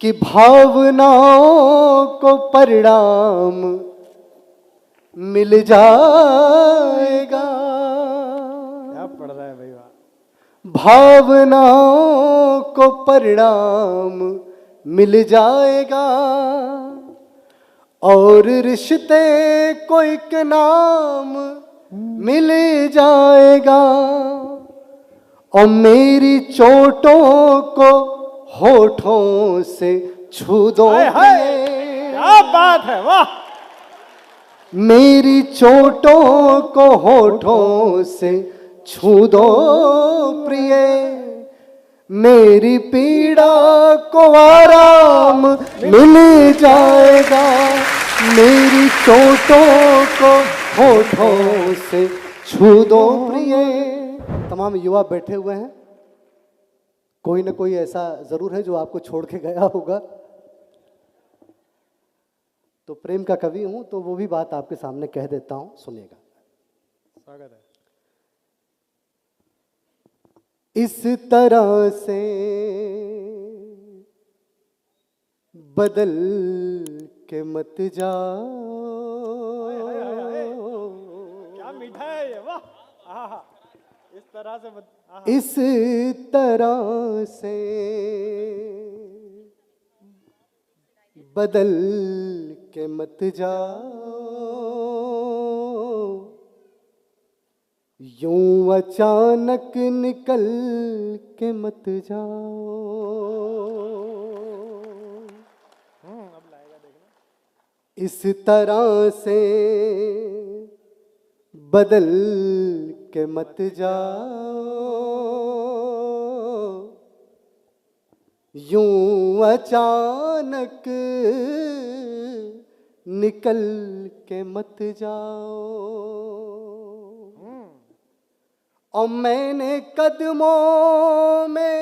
कि भावनाओं को परिणाम मिल जाएगा। क्या पढ़ रहा है भाई? वाह। भावनाओं को परिणाम मिल जाएगा और रिश्ते को एक नाम मिल जाएगा और मेरी चोटों को होठों से छू दो। क्या बात है, वाह। मेरी चोटों को होठों से छू दो प्रिय, मेरी पीड़ा को आराम मिल जाएगा। मेरी चोटों को होठों से छू दो प्रिय। तमाम युवा बैठे हुए हैं, कोई ना कोई ऐसा जरूर है जो आपको छोड़ के गया होगा। तो प्रेम का कवि हूं तो वो भी बात आपके सामने कह देता हूं, सुनिएगा। स्वागत है। इस तरह से बदल के मत जाओ। क्या मीठा है ये, वाह। इस तरह से इस तरह से बदल के मत जाओ, यूं अचानक निकल के मत जाओ। अब लाएगा, देखना। इस तरह से बदल के मत जाओ, यूं अचानक निकल के मत जाओ। और मैंने कदमों में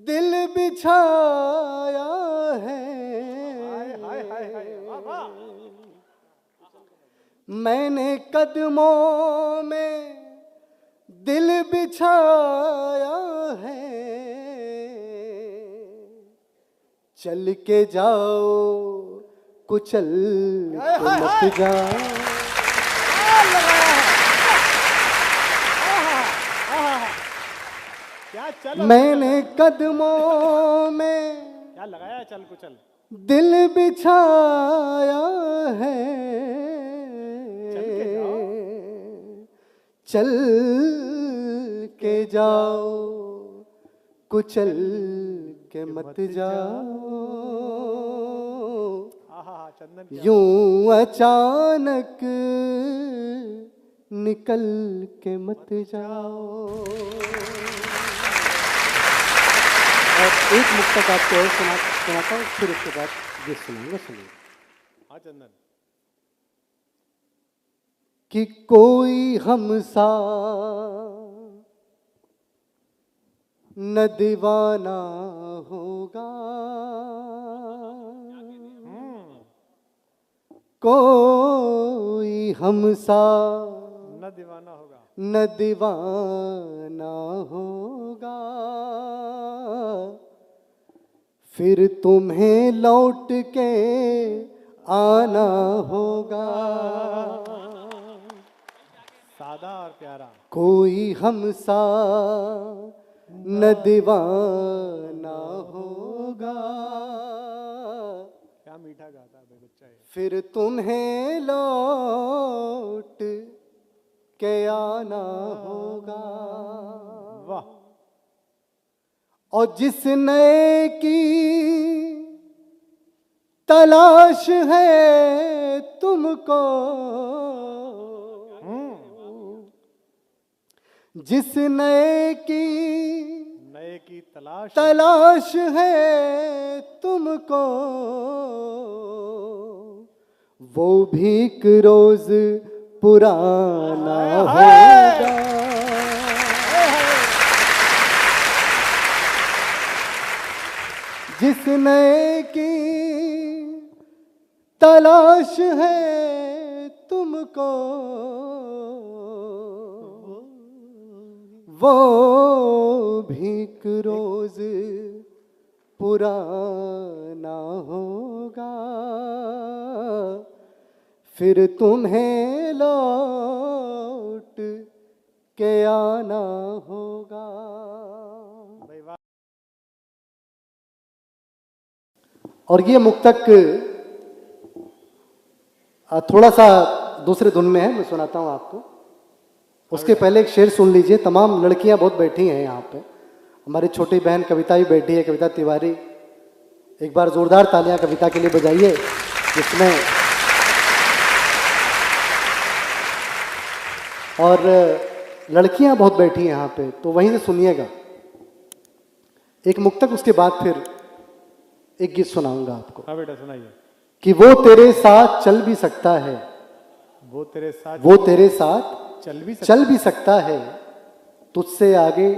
दिल बिछाया है, मैंने कदमों में दिल बिछाया है। चल के जाओ कुचल के मत जाओ। क्या चलो, मैंने कदमों में क्या लगाया? चल कुचल दिल बिछाया है, चल के जाओ कुचल के मत जाओ। यूं अचानक निकल के मत जाओ। और एक मुक्तक आपको और सुनाता हूँ, फिर उसके बाद ये सुनाऊंगा। सुनिए। हाँ चंदन। कि कोई हमसा न दीवाना होगा, कोई हमसा न दीवाना होगा, न दीवाना होगा, फिर तुम्हें लौट के आना होगा। सादा और प्यारा। कोई हमसा न दीवाना होगा, क्या मीठा गाता है बच्चा ये। फिर तुम्हें लौट के आना होगा। वाह। और जिस नए की तलाश है तुमको, जिस नए की तलाश है तुमको, वो भी एक रोज पुराना होगा। जिस नए की तलाश है तुमको, वो भी एक रोज पुराना होगा, फिर तुम्हें लौट के आना होगा। भाई वाह। और ये मुक्तक थोड़ा सा दूसरे धुन में है, मैं सुनाता हूं आपको। उसके पहले एक शेर सुन लीजिए। तमाम लड़कियां बहुत बैठी हैं यहाँ पे, हमारी छोटी बहन कविता भी बैठी है, कविता तिवारी। एक बार जोरदार तालियां कविता के लिए बजाइए, जिसमें और लड़कियां बहुत बैठी हैं यहाँ पे, तो वहीं से सुनिएगा एक मुक्तक। उसके बाद फिर एक गीत सुनाऊंगा आपको। हाँ बेटा सुनाइए। कि वो तेरे साथ चल भी सकता है, वो तेरे साथ चल भी सकता है, तुझसे आगे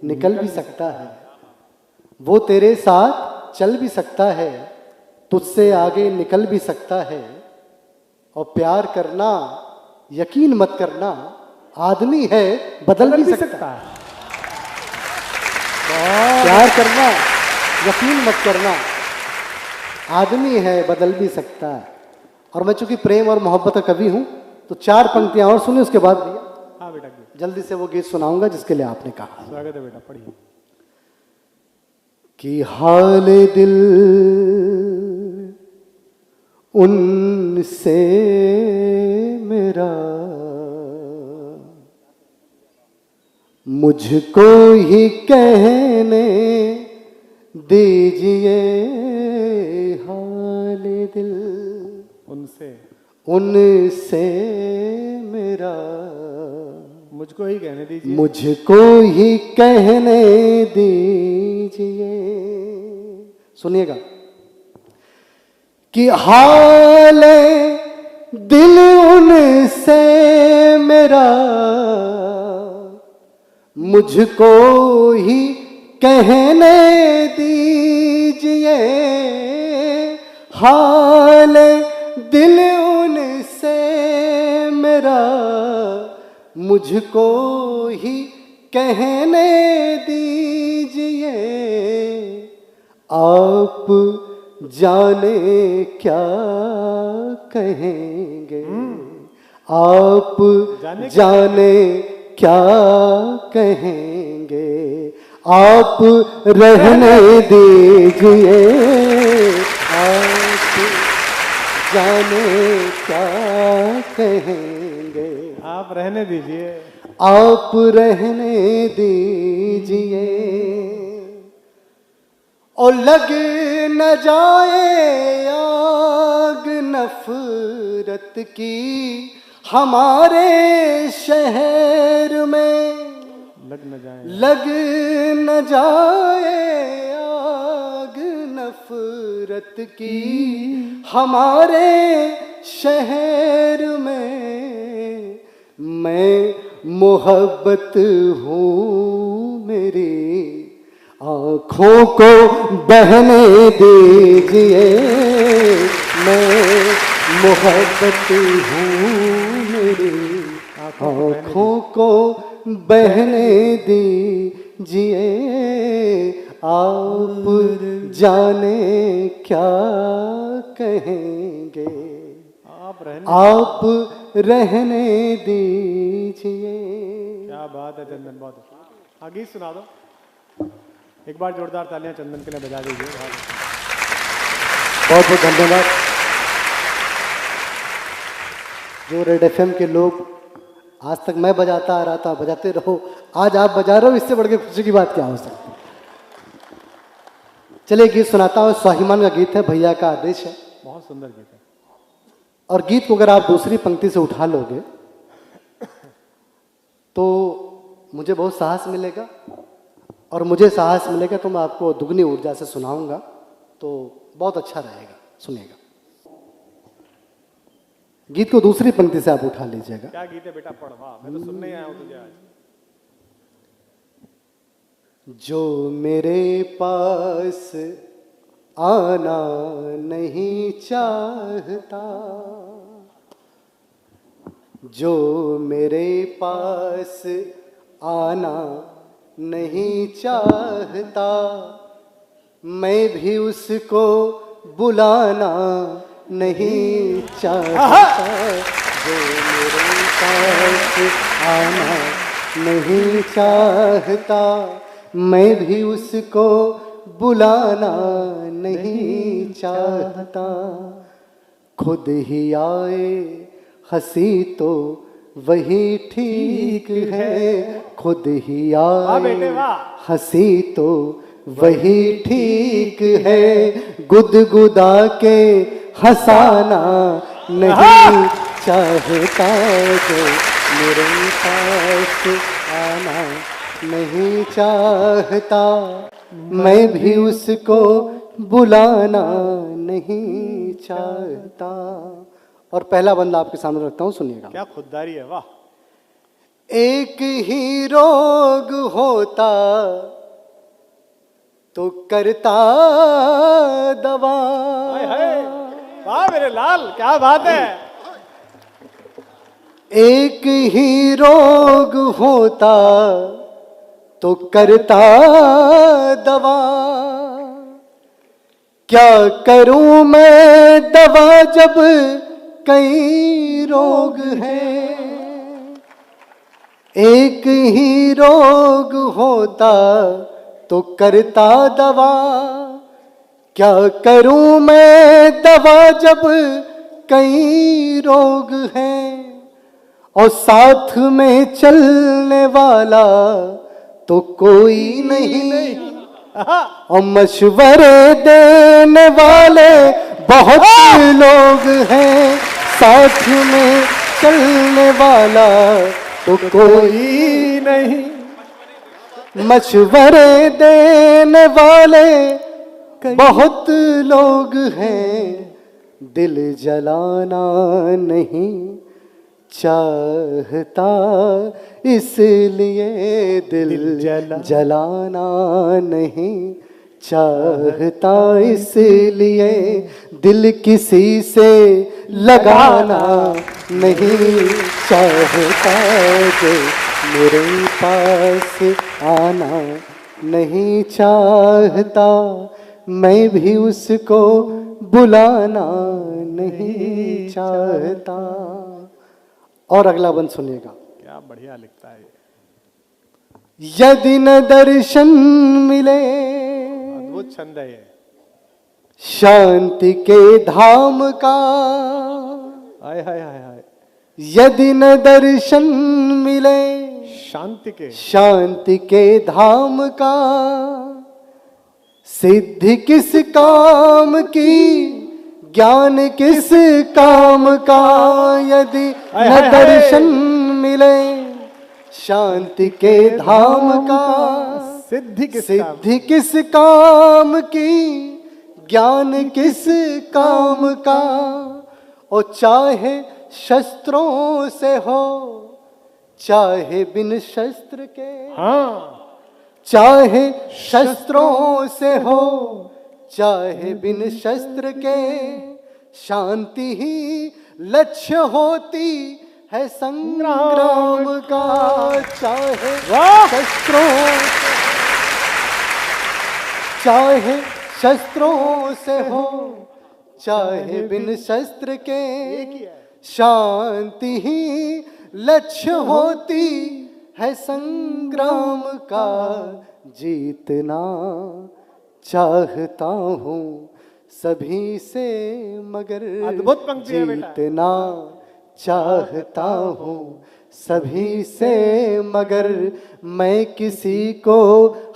निकल भी सकता है। वो तेरे साथ चल भी सकता है, तुझसे आगे निकल भी सकता है। और प्यार करना यकीन मत करना, आदमी है बदल भी सकता है। प्यार करना यकीन मत करना, आदमी है बदल भी सकता है। और मैं चूंकि प्रेम और मोहब्बत का कवि हूं, तो 4 पंक्तियां और सुनिए, उसके बाद भैया हाँ बेटा जल्दी से वो गीत सुनाऊंगा जिसके लिए आपने कहा। स्वागत है बेटा, पढ़िए। कि हाल दिल उनसे मेरा मुझको ही कहने दीजिए। हाल दिल उनसे मेरा मुझको ही कहने दीजिए। मुझको ही कहने दीजिए। सुनिएगा कि हाल दिल उनसे मेरा मुझको ही कहने दीजिए। हाल दिल उनसे मेरा मुझको ही कहने दीजिए। आप जाने क्या कहेंगे, आप जाने क्या कहेंगे, आप रहने दीजिए। आप जाने क्या कहेंगे, आप रहने दीजिए। आप रहने दीजिए। और लग न जाए आग नफरत की हमारे शहर में, लग न जाए आग नफरत की हमारे शहर में। मैं मोहब्बत हूँ मेरी आँखों को बहने दीजिए। मैं मोहब्बत हूँ मेरी आँखों को बहने दीजिए। आप जाने क्या कहेंगे, आप रहने दीजिए। क्या बात है चंदन, बहुत अच्छा। गीत सुना दो एक बार। जोरदार तालियां चंदन के लिए बजा दीजिए। बहुत बहुत धन्यवाद। जो रेड एफएम के लोग, आज तक मैं बजाता आ रहा था, बजाते रहो, आज आप बजा रहे हो, इससे बढ़ के खुशी की बात क्या हो सकती है। चलिए गीत सुनाता हूँ। स्वाभिमान का गीत है, भैया का आदेश है। बहुत सुंदर गीत है। और गीत को अगर आप दूसरी पंक्ति से उठा लोगे तो मुझे बहुत साहस मिलेगा, और मुझे साहस मिलेगा तो मैं आपको दुगनी ऊर्जा से सुनाऊंगा, तो बहुत अच्छा रहेगा। सुनिएगा गीत को दूसरी पंक्ति से आप उठा लीजिएगा। क्या गीत है बेटा, पढ़वा, मैं तो सुनने ही आया हूं तुझे आज। जो मेरे पास आना नहीं चाहता, जो मेरे पास आना नहीं चाहता, मैं भी उसको बुलाना नहीं चाहता, जो मेरे पास आना नहीं चाहता। मैं भी उसको बुलाना नहीं चाहता, खुद ही आए हंसी तो वही ठीक है, खुद ही आए हंसी तो वही ठीक है, गुदगुदा के हंसाना नहीं चाहता, जो मेरे पास आना नहीं चाहता। मैं भी उसको बुलाना नहीं चाहता। और पहला बंदा आपके सामने रखता हूं, सुनिएगा। क्या खुददारी है, वाह। एक ही रोग होता तो करता दवा। वाह मेरे लाल, क्या बात है। एक ही रोग होता तो करता दवा, क्या करूं मैं दवा जब कई रोग हैं। एक ही रोग होता तो करता दवा, क्या करूं मैं दवा जब कई रोग हैं। और साथ में चलने वाला तो कोई नहीं, और मशवरे देने वाले बहुत लोग हैं। साथ में चलने वाला तो कोई नहीं, मशवरे देने वाले बहुत लोग हैं। दिल जलाना नहीं चाहता, इसलिए दिल जलाना नहीं चाहता, इसलिए दिल किसी से लगाना नहीं चाहता, जो मेरे पास आना नहीं चाहता। मैं भी उसको बुलाना नहीं चाहता। और अगला बंद सुनिएगा, क्या बढ़िया लिखता है। यदि न दर्शन मिले, अद्भुत छंद है ये, शांति के धाम का। हाय हाय हाय हाय। यदि न दर्शन मिले, शांति के धाम का, सिद्धि किस काम की, ज्ञान किस काम का। यदि न दर्शन मिले शांति के धाम का, सिद्धि किस काम की, ज्ञान किस काम का। और चाहे शस्त्रों से हो, चाहे बिन शस्त्र के, हाँ, चाहे शस्त्रों से हो, चाहे बिन शस्त्र के, शांति ही लक्ष्य होती है संग्राम का। चाहे शस्त्रों, चाहे शस्त्रों से हो, चाहे बिन शस्त्र के, शांति ही लक्ष्य होती है संग्राम का। जीतना चाहता हूँ सभी से, मगर अद्भुत पंक्ति है बेटा। जीतना चाहता हूँ सभी से, मगर मैं किसी को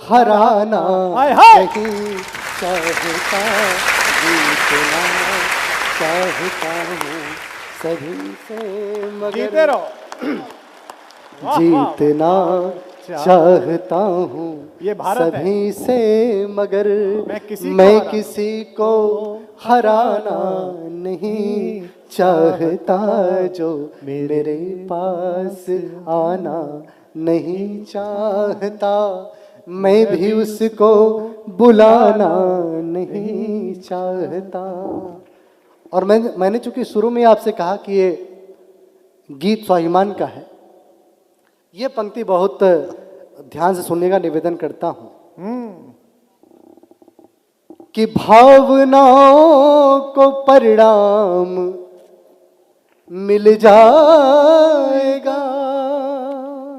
हराना नहीं चाहता। जीतना चाहता हूँ सभी से, मगर जीतना चाहता हूँ सभी से, मगर मैं किसी को हराना नहीं चाहता। जो मेरे पास आना नहीं चाहता, मैं भी उसको बुलाना नहीं चाहता। और मैंने चूंकि शुरू में आपसे कहा कि ये गीत स्वाभिमान का है, ये पंक्ति बहुत ध्यान से सुनने का निवेदन करता हूं। कि भावनाओं को परिणाम मिल जाएगा।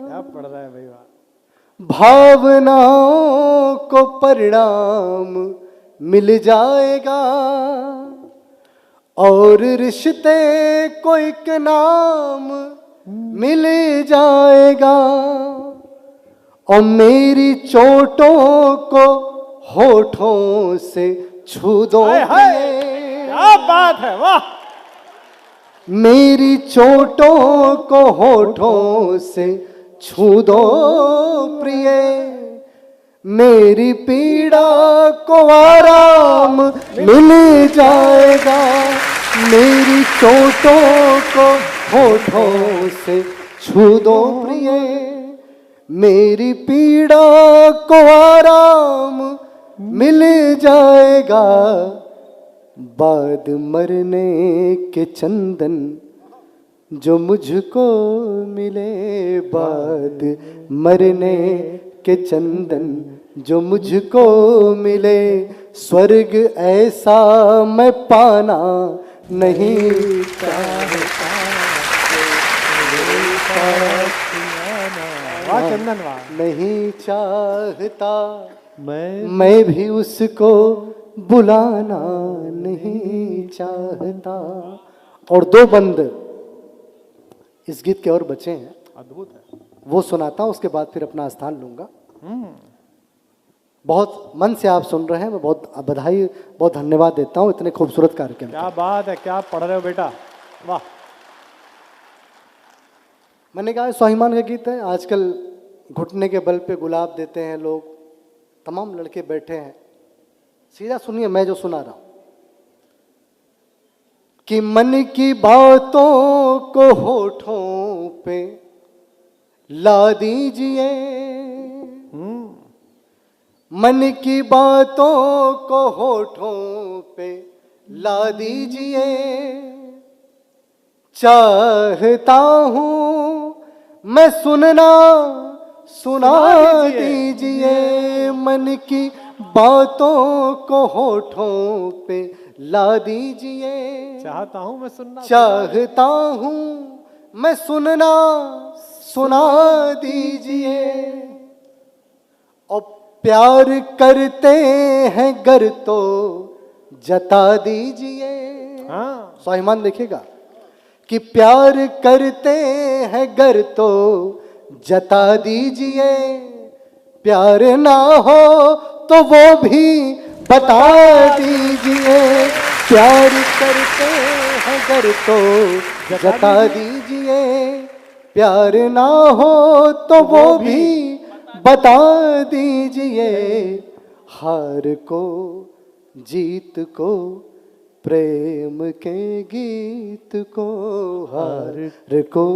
क्या पढ़ रहा है भाई, वाह। भावनाओं को परिणाम मिल जाएगा और रिश्ते को एक नाम मिल जाएगा और मेरी चोटों को होठों से छू दो। हाय हाय, क्या बात है, वाह। मेरी चोटों को होठों से छू दो प्रिय, मेरी पीड़ा को आराम मिल जाएगा। मेरी चोटों को होठों से छू दो प्रिय, मेरी पीड़ा को आराम मिल जाएगा। बाद मरने के चंदन जो मुझको मिले, बाद मरने के चंदन जो मुझको मिले, स्वर्ग ऐसा मैं पाना नहीं चाहता। वाह चंदन, वाह। नहीं चाहता मैं भी उसको बुलाना नहीं चाहता। और दो बंद इस गीत के और बचे हैं, अद्भुत है। वो सुनाता हूं, उसके बाद फिर अपना स्थान लूंगा। बहुत मन से आप सुन रहे हैं, मैं बहुत बधाई, बहुत धन्यवाद देता हूं इतने खूबसूरत कार्यक्रम। क्या बात है, क्या पढ़ रहे हो बेटा, वाह। मैंने कहा स्वाभिमान का गीत है। आजकल घुटने के बल पे गुलाब देते हैं लोग, तमाम लड़के बैठे हैं। सीधा सुनिए मैं जो सुना रहा हूं कि मन की बातों को होठों पे ला दीजिए, मन की बातों को होठों पे ला दीजिए। चाहता हूं मैं सुनना सुना दीजिए, मन की बातों को होठों पे ला दीजिए। चाहता हूं मैं सुनना, चाहता हूं मैं सुनना सुना दीजिए। और प्यार करते हैं गर तो जता दीजिए। हाँ, स्वाभिमान देखिएगा कि प्यार करते हैं गर तो जता दीजिए। प्यार ना हो तो वो भी बता दीजिए। प्यार करते हैं गर तो जता दीजिए। प्यार ना हो तो वो भी बता दीजिए। हार को जीत को प्रेम के गीत को, हार को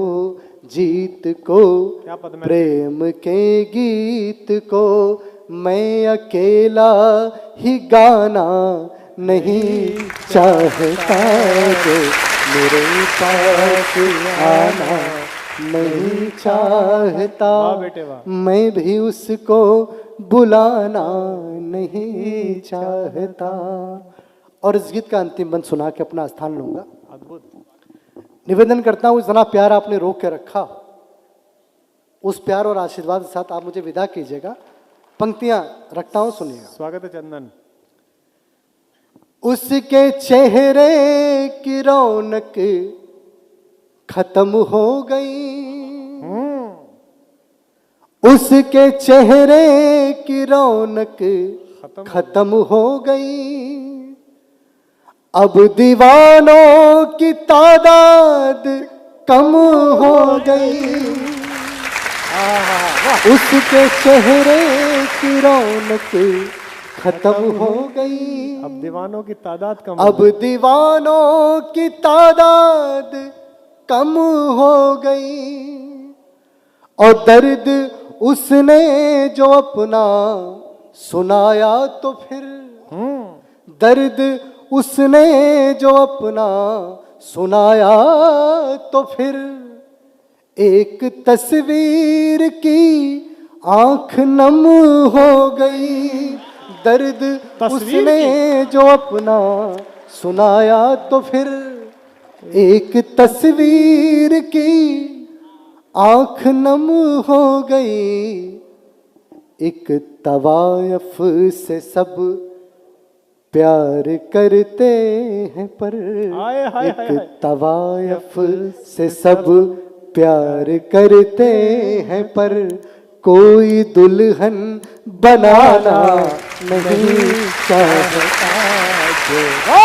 जीत को क्या पद में? प्रेम के गीत को मैं अकेला ही गाना नहीं चाहता। जो मेरे पास आना नहीं चाहता, वाह बेटे वाह। मैं भी उसको बुलाना नहीं चाहता। और इस गीत का अंतिम बंद सुना के अपना स्थान लूंगा। अद्भुत। निवेदन करता हूं इतना प्यार आपने रोक के रखा, उस प्यार और आशीर्वाद के साथ आप मुझे विदा कीजिएगा। पंक्तियां रखता हूं, सुनिएगा। स्वागत है चंदन। उसके चेहरे की रौनक खत्म हो गई, उसके चेहरे की रौनक खत्म हो गई। अब दीवानों की तादाद कम हो गई। उसके चेहरे की रौनक खत्म हो गई। अब दीवानों की तादाद कम, अब दीवानों की तादाद कम हो गई। और दर्द उसने जो अपना सुनाया तो फिर, दर्द उसने जो अपना सुनाया तो फिर, एक तस्वीर की आंख नम हो गई। दर्द तस्वीर उसने जो अपना सुनाया तो फिर एक तस्वीर की आंख नम हो गई। एक तवायफ से सब प्यार करते हैं पर हाय, हाय, एक हाय, हाय। तवायफ से सब प्यार करते हैं पर कोई दुल्हन बनाना नहीं चाहता जो